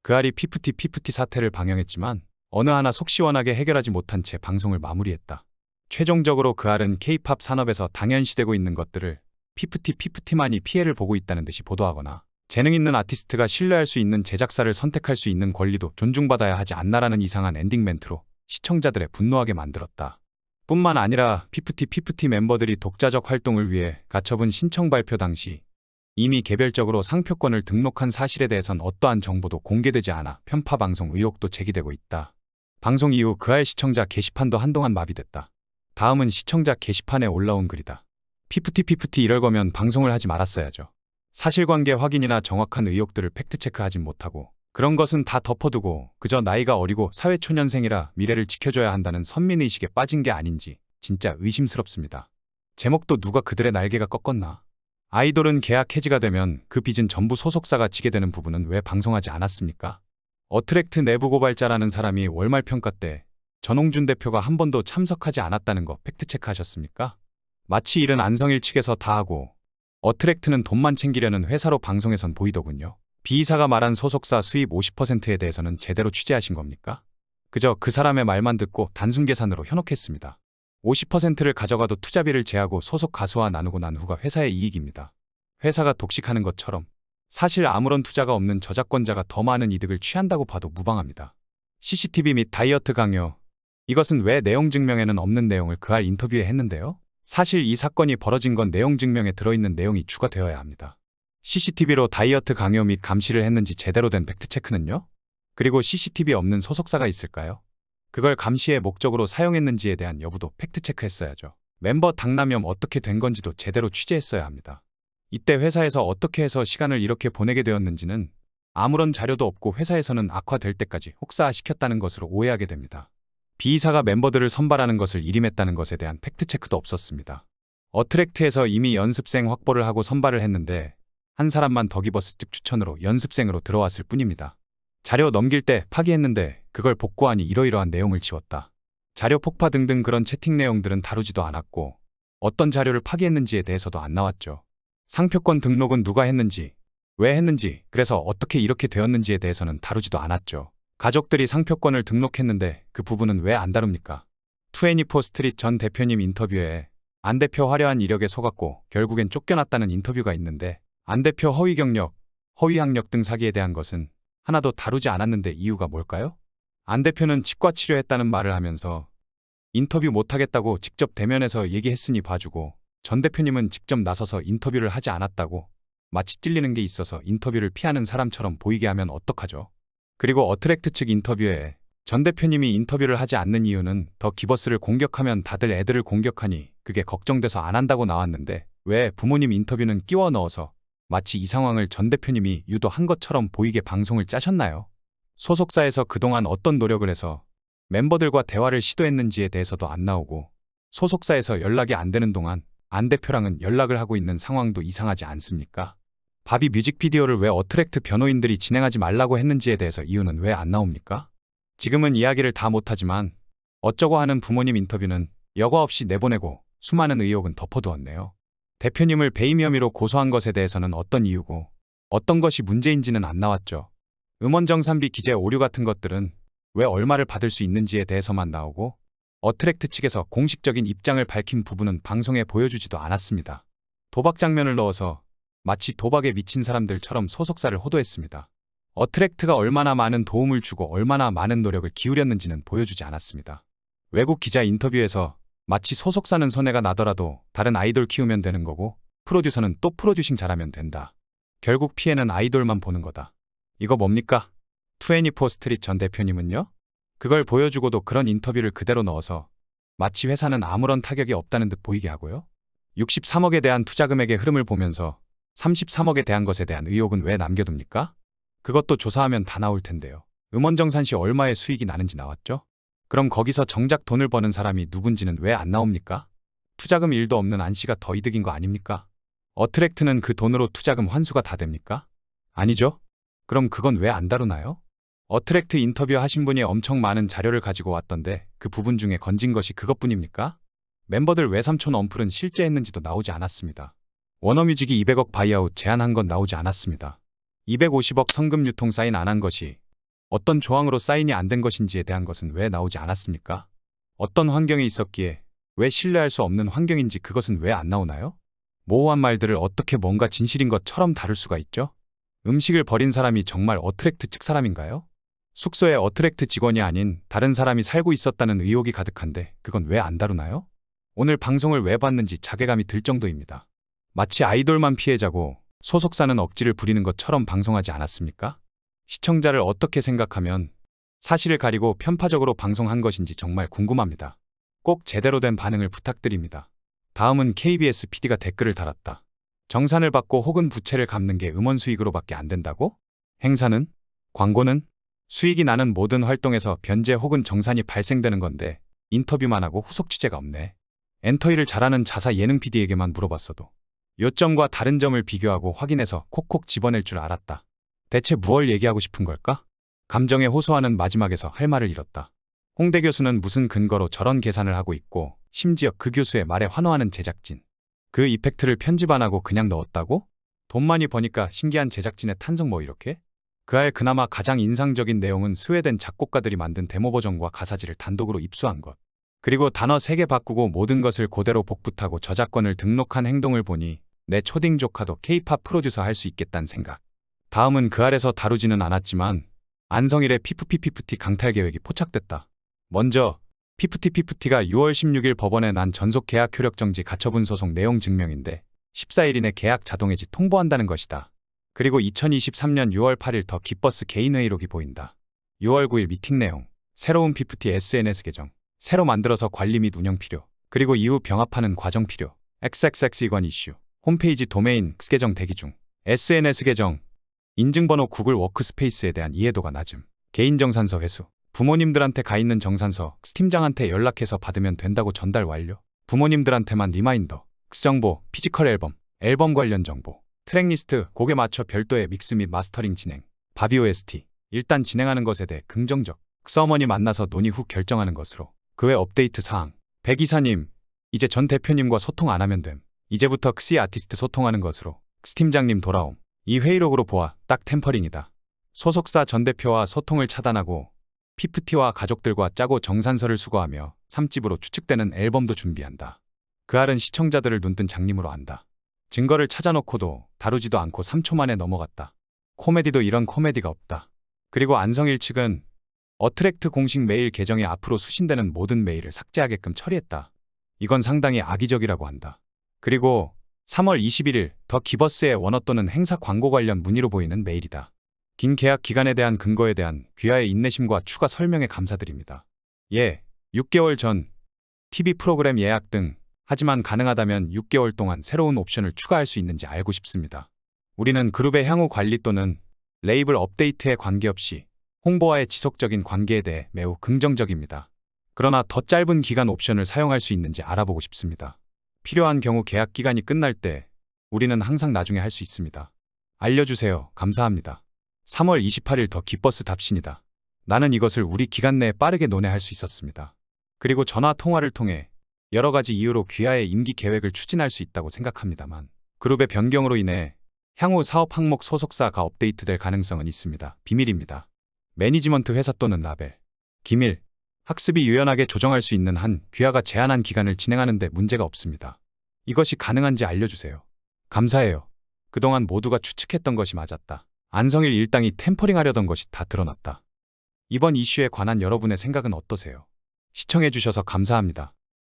그알이 피프티 사태를 방영했지만 어느 하나 속 시원하게 해결하지 못한 채 방송을 마무리했다. 최종적으로 그알은 K-팝 산업에서 당연시되고 있는 것들을 피프티만이 피해를 보고 있다는 듯이 보도하거나 재능 있는 아티스트가 신뢰할 수 있는 제작사를 선택할 수 있는 권리도 존중받아야 하지 않나라는 이상한 엔딩 멘트로 시청자들의 분노하게 만들었다. 뿐만 아니라 피프티 멤버들이 독자적 활동을 위해 가처분 신청 발표 당시 이미 개별적으로 상표권을 등록한 사실에 대해선 어떠한 정보도 공개되지 않아 편파 방송 의혹도 제기되고 있다. 방송 이후 그알 시청자 게시판도 한동안 마비됐다. 다음은 시청자 게시판에 올라온 글이다. 피프티 이럴 거면 방송을 하지 말았어야죠. 사실관계 확인이나 정확한 의혹들을 팩트체크하진 못하고 그런 것은 다 덮어두고 그저 나이가 어리고 사회초년생이라 미래를 지켜줘야 한다는 선민의식에 빠진 게 아닌지 진짜 의심스럽습니다. 제목도 누가 그들의 날개가 꺾었나? 아이돌은 계약 해지가 되면 그 빚은 전부 소속사가 지게 되는 부분은 왜 방송하지 않았습니까? 어트랙트 내부 고발자라는 사람이 월말 평가 때 전홍준 대표가 한 번도 참석하지 않았다는 거 팩트체크하셨습니까? 마치 일은 안성일 측에서 다 하고 어트랙트는 돈만 챙기려는 회사로 방송에선 보이더군요. B이사가 말한 소속사 수입 50%에 대해서는 제대로 취재하신 겁니까? 그저 그 사람의 말만 듣고 단순 계산으로 현혹했습니다. 50%를 가져가도 투자비를 제하고 소속 가수와 나누고 난 후가 회사의 이익입니다. 회사가 독식하는 것처럼 사실 아무런 투자가 없는 저작권자가 더 많은 이득을 취한다고 봐도 무방합니다. CCTV 및 다이어트 강요. 이것은 왜 내용 증명에는 없는 내용을 그알 인터뷰에 했는데요? 사실 이 사건이 벌어진 건 내용 증명에 들어있는 내용이 추가되어야 합니다. CCTV로 다이어트 강요 및 감시를 했는지 제대로 된 팩트체크는요? 그리고 CCTV 없는 소속사가 있을까요? 그걸 감시의 목적으로 사용했는지에 대한 여부도 팩트체크했어야죠. 멤버 당남염 어떻게 된 건지도 제대로 취재했어야 합니다. 이때 회사에서 어떻게 해서 시간을 이렇게 보내게 되었는지는 아무런 자료도 없고 회사에서는 악화될 때까지 혹사시켰다는 것으로 오해하게 됩니다. B이사가 멤버들을 선발하는 것을 일임했다는 것에 대한 팩트체크도 없었습니다. 어트랙트에서 이미 연습생 확보를 하고 선발을 했는데 한 사람만 더기버스 측 추천으로 연습생으로 들어왔을 뿐입니다. 자료 넘길 때 파기했는데 그걸 복구하니 이러이러한 내용을 지웠다. 자료 폭파 등등 그런 채팅 내용들은 다루지도 않았고 어떤 자료를 파기했는지에 대해서도 안 나왔죠. 상표권 등록은 누가 했는지, 왜 했는지, 그래서 어떻게 이렇게 되었는지에 대해서는 다루지도 않았죠. 가족들이 상표권을 등록했는데 그 부분은 왜 안 다룹니까? 24 스트릿 전 대표님 인터뷰에 안 대표 화려한 이력에 속았고 결국엔 쫓겨났다는 인터뷰가 있는데 안 대표 허위 경력, 허위 학력 등 사기에 대한 것은 하나도 다루지 않았는데 이유가 뭘까요? 안 대표는 치과 치료했다는 말을 하면서 인터뷰 못하겠다고 직접 대면해서 얘기했으니 봐주고 전 대표님은 직접 나서서 인터뷰를 하지 않았다고 마치 찔리는 게 있어서 인터뷰를 피하는 사람처럼 보이게 하면 어떡하죠? 그리고 어트랙트 측 인터뷰에 전 대표님이 인터뷰를 하지 않는 이유는 더 기버스를 공격하면 다들 애들을 공격하니 그게 걱정돼서 안 한다고 나왔는데 왜 부모님 인터뷰는 끼워 넣어서 마치 이 상황을 전 대표님이 유도한 것처럼 보이게 방송을 짜셨나요? 소속사에서 그동안 어떤 노력을 해서 멤버들과 대화를 시도했는지에 대해서도 안 나오고 소속사에서 연락이 안 되는 동안 안 대표랑은 연락을 하고 있는 상황도 이상하지 않습니까? 바비 뮤직비디오를 왜 어트랙트 변호인들이 진행하지 말라고 했는지에 대해서 이유는 왜 안 나옵니까? 지금은 이야기를 다 못하지만 어쩌고 하는 부모님 인터뷰는 여과 없이 내보내고 수많은 의혹은 덮어두었네요. 대표님을 배임 혐의로 고소한 것에 대해서는 어떤 이유고 어떤 것이 문제인지는 안 나왔죠. 음원정산비 기재 오류 같은 것들은 왜 얼마를 받을 수 있는지에 대해서만 나오고 어트랙트 측에서 공식적인 입장을 밝힌 부분은 방송에 보여주지도 않았습니다. 도박 장면을 넣어서 마치 도박에 미친 사람들처럼 소속사를 호도했습니다. 어트랙트가 얼마나 많은 도움을 주고 얼마나 많은 노력을 기울였는지는 보여주지 않았습니다. 외국 기자 인터뷰에서 마치 소속사는 손해가 나더라도 다른 아이돌 키우면 되는 거고 프로듀서는 또 프로듀싱 잘하면 된다. 결국 피해는 아이돌만 보는 거다. 이거 뭡니까? 24 스트릿 전 대표님은요? 그걸 보여주고도 그런 인터뷰를 그대로 넣어서 마치 회사는 아무런 타격이 없다는 듯 보이게 하고요. 63억에 대한 투자금액의 흐름을 보면서 33억에 대한 것에 대한 의혹은 왜 남겨둡니까? 그것도 조사하면 다 나올 텐데요. 음원정산 시 얼마의 수익이 나는지 나왔죠? 그럼 거기서 정작 돈을 버는 사람이 누군지는 왜 안 나옵니까? 투자금 1도 없는 안 씨가 더 이득인 거 아닙니까? 어트랙트는 그 돈으로 투자금 환수가 다 됩니까? 아니죠? 그럼 그건 왜 안 다루나요? 어트랙트 인터뷰 하신 분이 엄청 많은 자료를 가지고 왔던데 그 부분 중에 건진 것이 그것뿐입니까? 멤버들 외삼촌 언플은 실제 했는지도 나오지 않았습니다. 워너뮤직이 200억 바이아웃 제안한 건 나오지 않았습니다. 250억 성금 유통 사인 안 한 것이 어떤 조항으로 사인이 안 된 것인지에 대한 것은 왜 나오지 않았습니까? 어떤 환경에 있었기에 왜 신뢰할 수 없는 환경인지 그것은 왜 안 나오나요? 모호한 말들을 어떻게 뭔가 진실인 것처럼 다룰 수가 있죠? 음식을 버린 사람이 정말 어트랙트 측 사람인가요? 숙소에 어트랙트 직원이 아닌 다른 사람이 살고 있었다는 의혹이 가득한데 그건 왜 안 다루나요? 오늘 방송을 왜 봤는지 자괴감이 들 정도입니다. 마치 아이돌만 피해자고 소속사는 억지를 부리는 것처럼 방송하지 않았습니까? 시청자를 어떻게 생각하면 사실을 가리고 편파적으로 방송한 것인지 정말 궁금합니다. 꼭 제대로 된 반응을 부탁드립니다. 다음은 KBS PD가 댓글을 달았다. 정산을 받고 혹은 부채를 갚는 게 음원 수익으로밖에 안 된다고? 행사는? 광고는? 수익이 나는 모든 활동에서 변제 혹은 정산이 발생되는 건데 인터뷰만 하고 후속 취재가 없네. 엔터일을 잘하는 자사 예능 PD에게만 물어봤어도 요점과 다른 점을 비교하고 확인해서 콕콕 집어낼 줄 알았다. 대체 무얼 얘기하고 싶은 걸까? 감정에 호소하는 마지막에서 할 말을 잃었다. 홍대 교수는 무슨 근거로 저런 계산을 하고 있고 심지어 그 교수의 말에 환호하는 제작진. 그 이펙트를 편집 안 하고 그냥 넣었다고? 돈 많이 버니까 신기한 제작진의 탄성 뭐 이렇게? 그할 그나마 가장 인상적인 내용은 스웨덴 작곡가들이 만든 데모 버전과 가사지를 단독으로 입수한 것. 그리고 단어 3개 바꾸고 모든 것을 그대로 복붙하고 저작권을 등록한 행동을 보니 내 초딩 조카도 K-팝 프로듀서 할 수 있겠다는 생각. 다음은 그 아래서 다루지는 않았지만 안성일의 피프티 강탈 계획이 포착됐다. 먼저 피프티가 6월 16일 법원에 난 전속 계약 효력 정지 가처분 소송 내용 증명인데 14일 이내 계약 자동해지 통보한다는 것이다. 그리고 2023년 6월 8일 더 기버스 개인 회의록이 보인다. 6월 9일 미팅 내용, 새로운 피프티 SNS 계정, 새로 만들어서 관리 및 운영 필요, 그리고 이후 병합하는 과정 필요, XXX 이관 이슈, 홈페이지 도메인 X 계정 대기 중, SNS 계정, 인증번호 구글 워크스페이스에 대한 이해도가 낮음, 개인정산서 회수, 부모님들한테 가 있는 정산서 X팀장한테 연락해서 받으면 된다고 전달 완료, 부모님들한테만 리마인더, X정보, 피지컬 앨범, 앨범 관련 정보, 트랙리스트, 곡에 맞춰 별도의 믹스 및 마스터링 진행, 바비 OST, 일단 진행하는 것에 대해 긍정적, X어머니 만나서 논의 후 결정하는 것으로, 그 외 업데이트 사항, 백 이사님, 이제 전 대표님과 소통 안 하면 됨, 이제부터 X이 아티스트 소통하는 것으로, X팀장님 돌아옴, 이 회의록으로 보아 딱 템퍼링이다. 소속사 전 대표와 소통을 차단하고 피프티와 가족들과 짜고 정산서를 수거하며 3집으로 추측되는 앨범도 준비한다. 그 알은 시청자들을 눈뜬 장님으로 안다. 증거를 찾아놓고도 다루지도 않고 3초 만에 넘어갔다. 코미디도 이런 코미디가 없다. 그리고 안성일 측은 어트랙트 공식 메일 계정에 앞으로 수신되는 모든 메일을 삭제하게끔 처리했다. 이건 상당히 악의적이라고 한다. 그리고 3월 21일 더 기버스의 원어 또는 행사 광고 관련 문의로 보이는 메일이다. 긴 계약 기간에 대한 근거에 대한 귀하의 인내심과 추가 설명에 감사드립니다. 예, 6개월 전 TV 프로그램 예약 등 하지만 가능하다면 6개월 동안 새로운 옵션을 추가할 수 있는지 알고 싶습니다. 우리는 그룹의 향후 관리 또는 레이블 업데이트에 관계없이 홍보와의 지속적인 관계에 대해 매우 긍정적입니다. 그러나 더 짧은 기간 옵션을 사용할 수 있는지 알아보고 싶습니다. 필요한 경우 계약 기간이 끝날 때 우리는 항상 나중에 할 수 있습니다. 알려주세요. 감사합니다. 3월 28일 더 기버스 답신이다. 나는 이것을 우리 기간 내에 빠르게 논의할 수 있었습니다. 그리고 전화 통화를 통해 여러 가지 이유로 귀하의 임기 계획을 추진할 수 있다고 생각합니다만 그룹의 변경으로 인해 향후 사업 항목 소속사가 업데이트될 가능성은 있습니다. 비밀입니다. 매니지먼트 회사 또는 라벨, 기밀, 학습이 유연하게 조정할 수 있는 한 귀하가 제한한 기간을 진행하는 데 문제가 없습니다. 이것이 가능한지 알려주세요. 감사해요. 그동안 모두가 추측했던 것이 맞았다. 안성일 일당이 템퍼링하려던 것이 다 드러났다. 이번 이슈에 관한 여러분의 생각은 어떠세요? 시청해주셔서 감사합니다.